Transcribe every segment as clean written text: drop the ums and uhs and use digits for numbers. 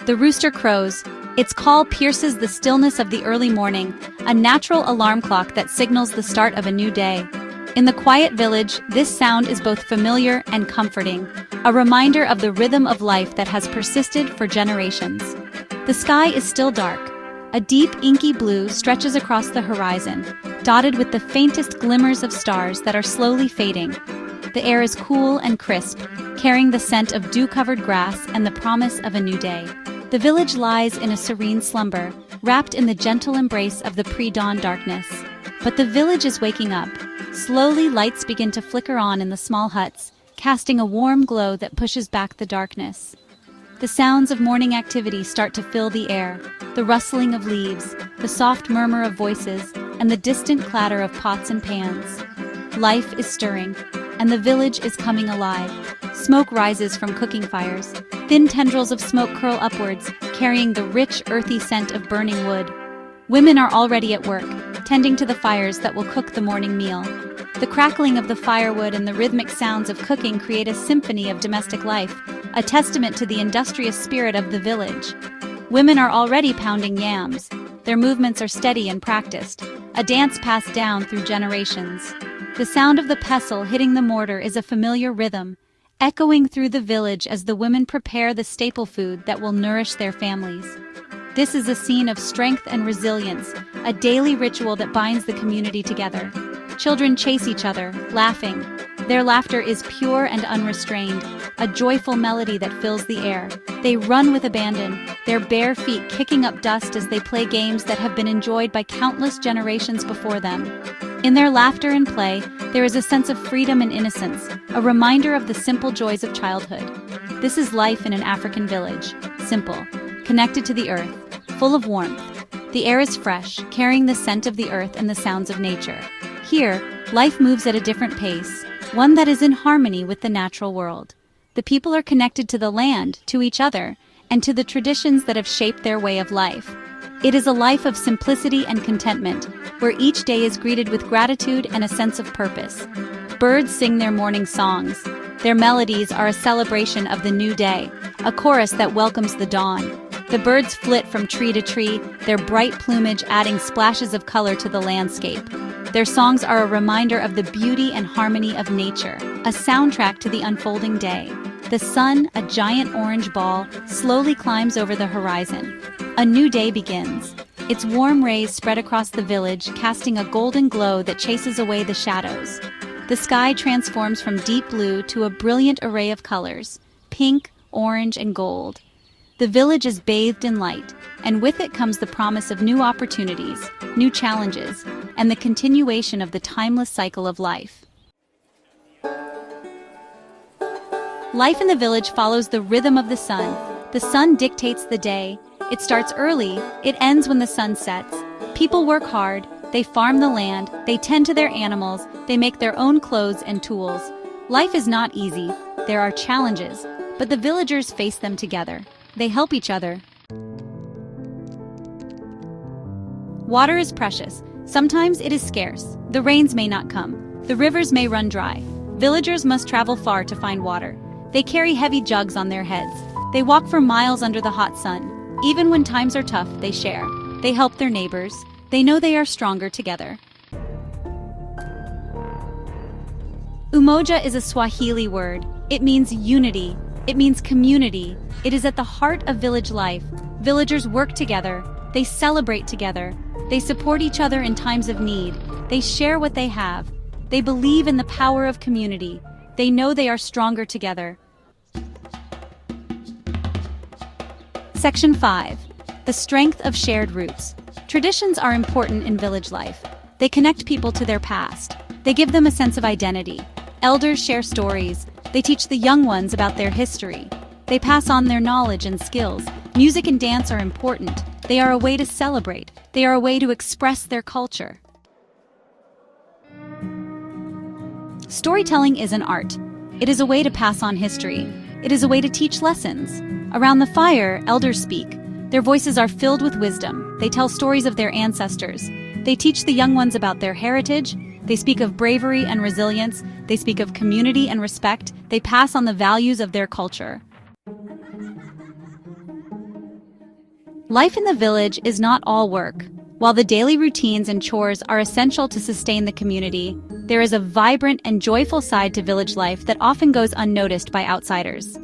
The rooster crows. Its call pierces the stillness of the early morning, a natural alarm clock that signals the start of a new day. In the quiet village, this sound is both familiar and comforting, a reminder of the rhythm of life that has persisted for generations. The sky is still dark. A deep, inky blue stretches across the horizon, dotted with the faintest glimmers of stars that are slowly fading. The air is cool and crisp, carrying the scent of dew-covered grass and the promise of a new day. The village lies in a serene slumber, wrapped in the gentle embrace of the pre-dawn darkness. But the village is waking up. Slowly, lights begin to flicker on in the small huts, casting a warm glow that pushes back the darkness. The sounds of morning activity start to fill the air, the rustling of leaves, the soft murmur of voices, and the distant clatter of pots and pans. Life is stirring, and the village is coming alive. Smoke rises from cooking fires. Thin tendrils of smoke curl upwards, carrying the rich, earthy scent of burning wood. Women are already at work, tending to the fires that will cook the morning meal. The crackling of the firewood and the rhythmic sounds of cooking create a symphony of domestic life, a testament to the industrious spirit of the village. Women are already pounding yams. Their movements are steady and practiced, a dance passed down through generations. The sound of the pestle hitting the mortar is a familiar rhythm, echoing through the village as the women prepare the staple food that will nourish their families. This is a scene of strength and resilience, a daily ritual that binds the community together. Children chase each other, laughing. Their laughter is pure and unrestrained, a joyful melody that fills the air. They run with abandon, their bare feet kicking up dust as they play games that have been enjoyed by countless generations before them. In their laughter and play, there is a sense of freedom and innocence, a reminder of the simple joys of childhood. This is life in an African village, simple, connected to the earth, full of warmth. The air is fresh, carrying the scent of the earth and the sounds of nature. Here, life moves at a different pace, one that is in harmony with the natural world. The people are connected to the land, to each other, and to the traditions that have shaped their way of life. It is a life of simplicity and contentment, where each day is greeted with gratitude and a sense of purpose. Birds sing their morning songs. Their melodies are a celebration of the new day, a chorus that welcomes the dawn. The birds flit from tree to tree, their bright plumage adding splashes of color to the landscape. Their songs are a reminder of the beauty and harmony of nature, a soundtrack to the unfolding day. The sun, a giant orange ball, slowly climbs over the horizon. A new day begins. Its warm rays spread across the village, casting a golden glow that chases away the shadows. The sky transforms from deep blue to a brilliant array of colors, pink, orange, and gold. The village is bathed in light, and with it comes the promise of new opportunities, new challenges, and the continuation of the timeless cycle of life. Life in the village follows the rhythm of the sun. The sun dictates the day. It starts early, it ends when the sun sets. People work hard, they farm the land, they tend to their animals, they make their own clothes and tools. Life is not easy, there are challenges, but the villagers face them together. They help each other. Water is precious. Sometimes it is scarce. The rains may not come. The rivers may run dry. Villagers must travel far to find water. They carry heavy jugs on their heads. They walk for miles under the hot sun. Even when times are tough, they share. They help their neighbors. They know they are stronger together. Umoja is a Swahili word. It means unity. It means community. It is at the heart of village life. Villagers work together. They celebrate together. They support each other in times of need. They share what they have. They believe in the power of community. They know they are stronger together. Section 5. The strength of shared roots. Traditions are important in village life. They connect people to their past. They give them a sense of identity. Elders share stories. They teach the young ones about their history. They pass on their knowledge and skills. Music and dance are important. They are a way to celebrate. They are a way to express their culture. Storytelling is an art. It is a way to pass on history. It is a way to teach lessons. Around the fire, elders speak. Their voices are filled with wisdom. They tell stories of their ancestors. They teach the young ones about their heritage. They speak of bravery and resilience. They speak of community and respect. They pass on the values of their culture. Life in the village is not all work. While the daily routines and chores are essential to sustain the community, there is a vibrant and joyful side to village life that often goes unnoticed by outsiders.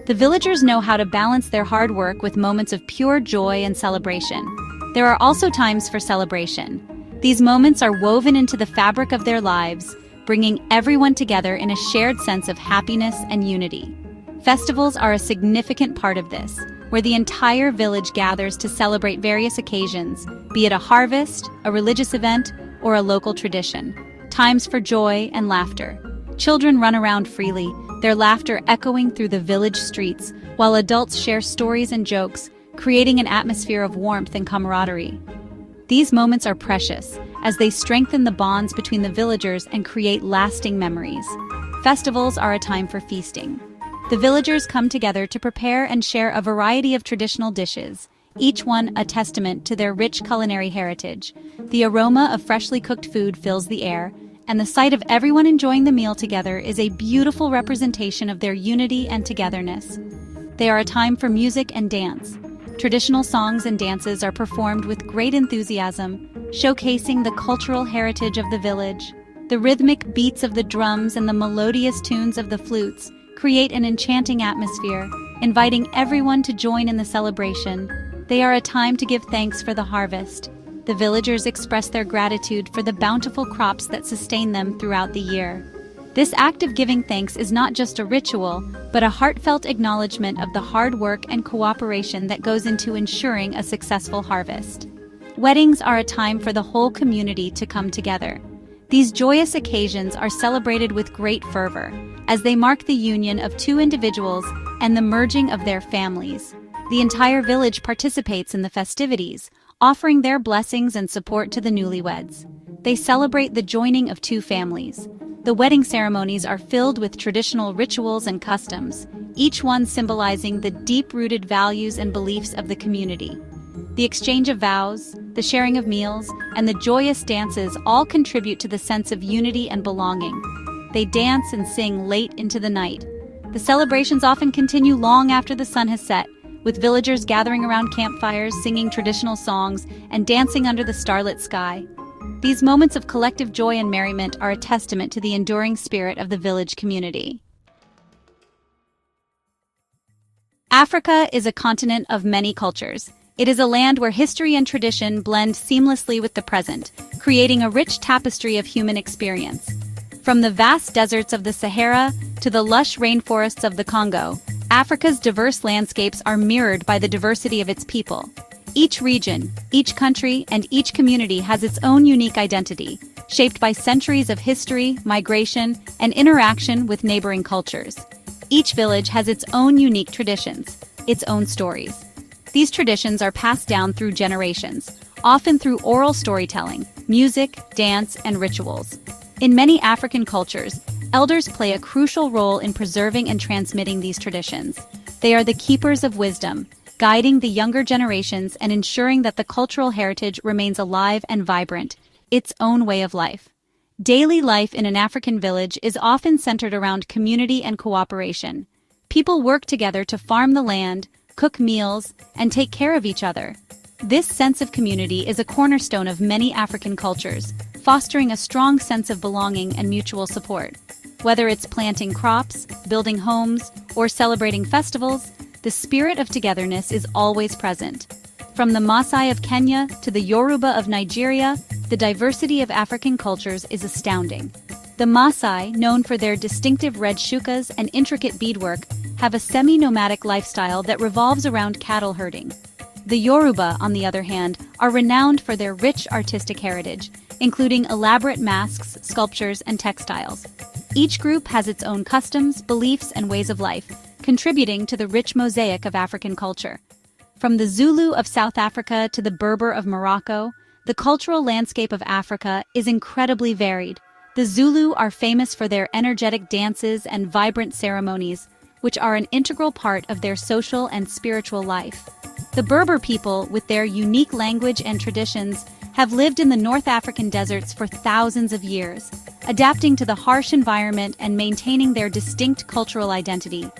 The villagers know how to balance their hard work with moments of pure joy and celebration. There are also times for celebration. These moments are woven into the fabric of their lives, bringing everyone together in a shared sense of happiness and unity. Festivals are a significant part of this, where the entire village gathers to celebrate various occasions, be it a harvest, a religious event, or a local tradition. Times for joy and laughter. Children run around freely, their laughter echoing through the village streets, while adults share stories and jokes, creating an atmosphere of warmth and camaraderie. These moments are precious, as they strengthen the bonds between the villagers and create lasting memories. Festivals are a time for feasting. The villagers come together to prepare and share a variety of traditional dishes, each one a testament to their rich culinary heritage. The aroma of freshly cooked food fills the air, and the sight of everyone enjoying the meal together is a beautiful representation of their unity and togetherness. They are a time for music and dance. Traditional songs and dances are performed with great enthusiasm, showcasing the cultural heritage of the village. The rhythmic beats of the drums and the melodious tunes of the flutes create an enchanting atmosphere, inviting everyone to join in the celebration. They are a time to give thanks for the harvest. The villagers express their gratitude for the bountiful crops that sustain them throughout the year. This act of giving thanks is not just a ritual, but a heartfelt acknowledgement of the hard work and cooperation that goes into ensuring a successful harvest. Weddings are a time for the whole community to come together. These joyous occasions are celebrated with great fervor, as they mark the union of two individuals and the merging of their families. The entire village participates in the festivities, offering their blessings and support to the newlyweds. They celebrate the joining of two families. The wedding ceremonies are filled with traditional rituals and customs, each one symbolizing the deep-rooted values and beliefs of the community. The exchange of vows, the sharing of meals, and the joyous dances all contribute to the sense of unity and belonging. They dance and sing late into the night. The celebrations often continue long after the sun has set, with villagers gathering around campfires, singing traditional songs, and dancing under the starlit sky. These moments of collective joy and merriment are a testament to the enduring spirit of the village community. Africa is a continent of many cultures. It is a land where history and tradition blend seamlessly with the present, creating a rich tapestry of human experience. From the vast deserts of the Sahara to the lush rainforests of the Congo, Africa's diverse landscapes are mirrored by the diversity of its people. Each region, each country, and each community has its own unique identity, shaped by centuries of history, migration, and interaction with neighboring cultures. Each village has its own unique traditions, its own stories. These traditions are passed down through generations, often through oral storytelling, music, dance, and rituals. In many African cultures, elders play a crucial role in preserving and transmitting these traditions. They are the keepers of wisdom, guiding the younger generations and ensuring that the cultural heritage remains alive and vibrant, its own way of life. Daily life in an African village is often centered around community and cooperation. People work together to farm the land, cook meals, and take care of each other. This sense of community is a cornerstone of many African cultures, fostering a strong sense of belonging and mutual support. Whether it's planting crops, building homes, or celebrating festivals, the spirit of togetherness is always present. From the Maasai of Kenya to the Yoruba of Nigeria, the diversity of African cultures is astounding. The Maasai, known for their distinctive red shukas and intricate beadwork, have a semi-nomadic lifestyle that revolves around cattle herding. The Yoruba, on the other hand, are renowned for their rich artistic heritage, including elaborate masks, sculptures, and textiles. Each group has its own customs, beliefs, and ways of life, contributing to the rich mosaic of African culture. From the Zulu of South Africa to the Berber of Morocco, the cultural landscape of Africa is incredibly varied. The Zulu are famous for their energetic dances and vibrant ceremonies, which are an integral part of their social and spiritual life. The Berber people, with their unique language and traditions, have lived in the North African deserts for thousands of years, adapting to the harsh environment and maintaining their distinct cultural identity.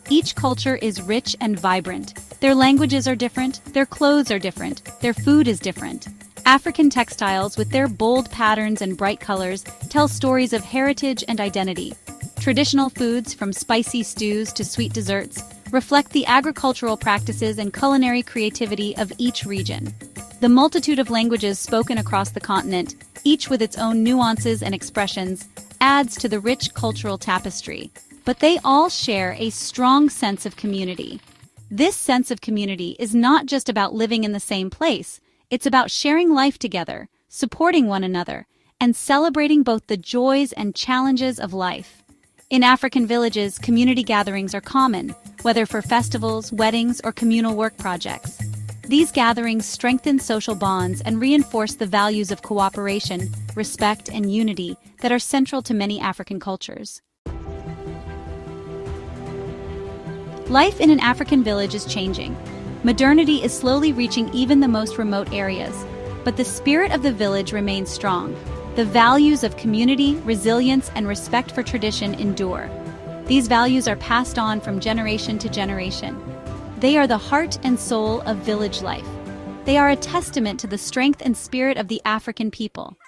Each culture is rich and vibrant, Their languages are different, their clothes are different, their food is different. African textiles, with their bold patterns and bright colors, tell stories of heritage and identity. Traditional foods, from spicy stews to sweet desserts, reflect the agricultural practices and culinary creativity of each region. The multitude of languages spoken across the continent, each with its own nuances and expressions, adds to the rich cultural tapestry. But they all share a strong sense of community. This sense of community is not just about living in the same place, it's about sharing life together, supporting one another, and celebrating both the joys and challenges of life. In African villages, community gatherings are common, whether for festivals, weddings, or communal work projects. These gatherings strengthen social bonds and reinforce the values of cooperation, respect, and unity that are central to many African cultures. Life in an African village is changing. Modernity is slowly reaching even the most remote areas, but the spirit of the village remains strong. The values of community, resilience, and respect for tradition endure. These values are passed on from generation to generation. They are the heart and soul of village life. They are a testament to the strength and spirit of the African people.